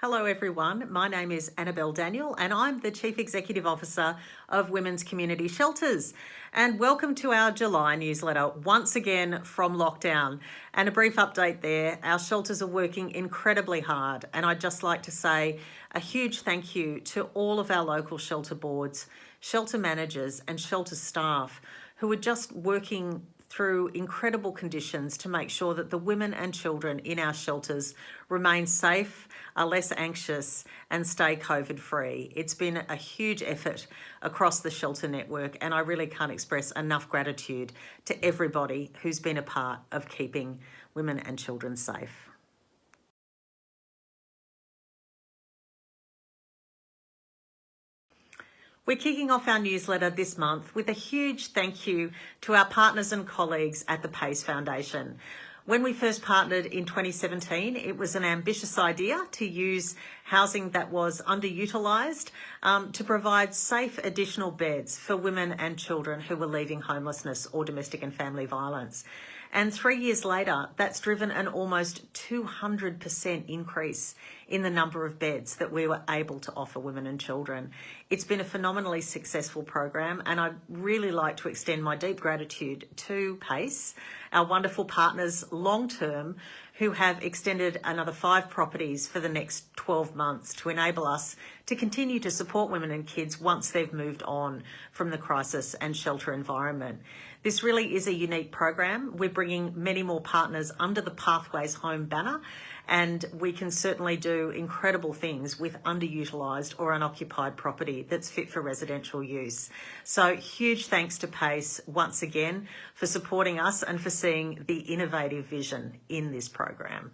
Hello everyone, my name is Annabelle Daniel and I'm the Chief Executive Officer of Women's Community Shelters. And welcome to our July newsletter, once again from lockdown. And a brief update there, our shelters are working incredibly hard, and I'd just like to say a huge thank you to all of our local shelter boards, shelter managers and shelter staff who are just working through incredible conditions to make sure that the women and children in our shelters remain safe, are less anxious and stay COVID free. It's been a huge effort across the shelter network, and I really can't express enough gratitude to everybody who's been a part of keeping women and children safe. We're kicking off our newsletter this month with a huge thank you to our partners and colleagues at the PACE Foundation. When we first partnered in 2017, it was an ambitious idea to use housing that was underutilised to provide safe additional beds for women and children who were leaving homelessness or domestic and family violence. And 3 years later, that's driven an almost 200% increase in the number of beds that we were able to offer women and children. It's been a phenomenally successful program, and I'd really like to extend my deep gratitude to PACE, our wonderful partners long-term, who have extended another 5 properties for the next 12 months to enable us to continue to support women and kids once they've moved on from the crisis and shelter environment. This really is a unique program. We're bringing many more partners under the Pathways Home banner, and we can certainly do incredible things with underutilised or unoccupied property that's fit for residential use. So huge thanks to PACE once again for supporting us and for seeing the innovative vision in this program.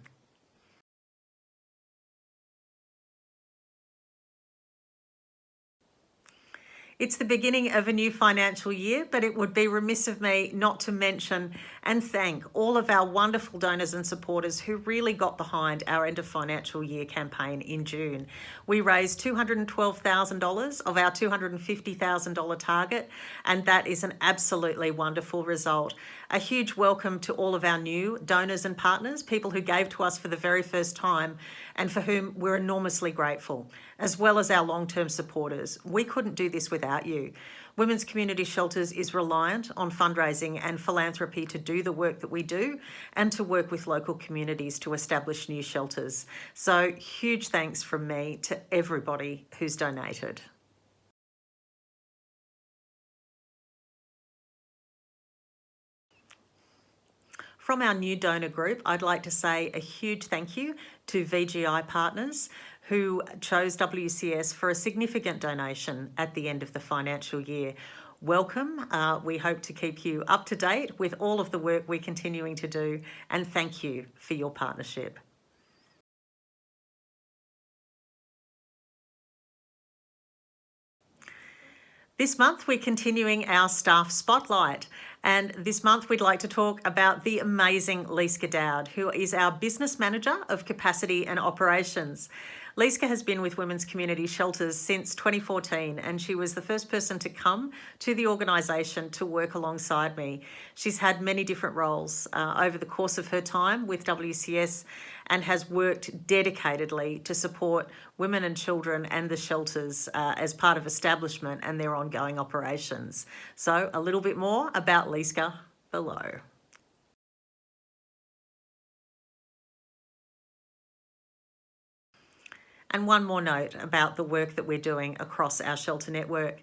It's the beginning of a new financial year, but it would be remiss of me not to mention and thank all of our wonderful donors and supporters who really got behind our end of financial year campaign in June. We raised $212,000 of our $250,000 target, and that is an absolutely wonderful result. A huge welcome to all of our new donors and partners, people who gave to us for the very first time and for whom we're enormously grateful, as well as our long-term supporters. We couldn't do this without you. Women's Community Shelters is reliant on fundraising and philanthropy to do the work that we do and to work with local communities to establish new shelters. So huge thanks from me to everybody who's donated. From our new donor group, I'd like to say a huge thank you to VGI Partners, who chose WCS for a significant donation at the end of the financial year. Welcome. We hope to keep you up to date with all of the work we're continuing to do, and thank you for your partnership. This month, we're continuing our staff spotlight. And this month, we'd like to talk about the amazing Liska Dowd, who is our Business Manager of Capacity and Operations. Liska has been with Women's Community Shelters since 2014, and she was the first person to come to the organisation to work alongside me. She's had many different roles over the course of her time with WCS and has worked dedicatedly to support women and children and the shelters as part of establishment and their ongoing operations. So a little bit more about Liska below. And one more note about the work that we're doing across our shelter network.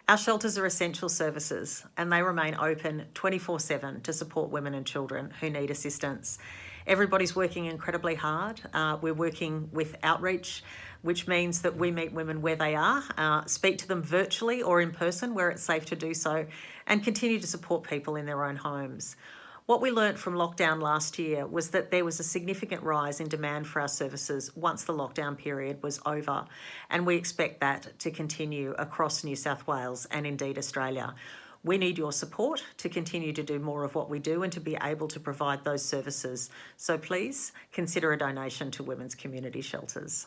Our shelters are essential services and they remain open 24/7 to support women and children who need assistance. Everybody's working incredibly hard. We're working with outreach, which means that we meet women where they are, speak to them virtually or in person where it's safe to do so, and continue to support people in their own homes. What we learnt from lockdown last year was that there was a significant rise in demand for our services once the lockdown period was over, and we expect that to continue across New South Wales and indeed Australia. We need your support to continue to do more of what we do and to be able to provide those services. So please consider a donation to Women's Community Shelters.